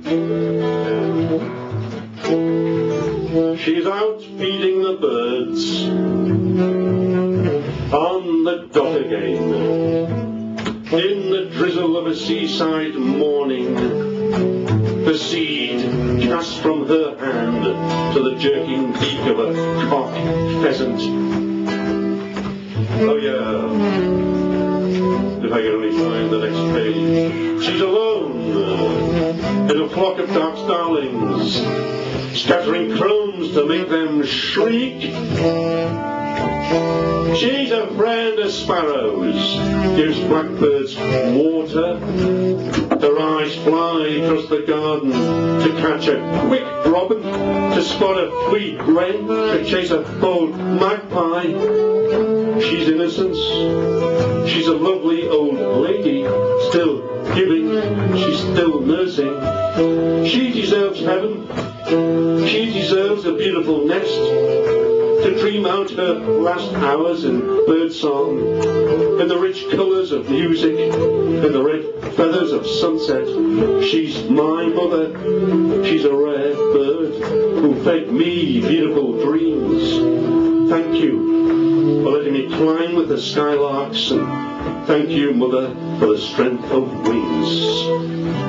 She's out feeding the birds, on the dot again, in the drizzle of a seaside morning, the seed cast from her hand to the jerking beak of a cock pheasant. Oh yeah, if I can only find the next page. She's alone in a flock of dark starlings, scattering crumbs to make them shriek. She's a friend of sparrows, gives blackbirds water. Her eyes fly across the garden to catch a quick robin, to spot a fleet wren, to chase a bold magpie. She's innocence. She's a lovely old lady, still giving, she's still nursing. She deserves heaven. She deserves a beautiful nest, to dream out her last hours in birdsong, in the rich colours of music, in the red feathers of sunset. She's my mother. She's a rare bird who fed me beautiful dreams. Thank you for letting me climb with the skylarks, and thank you, Mother, for the strength of wings.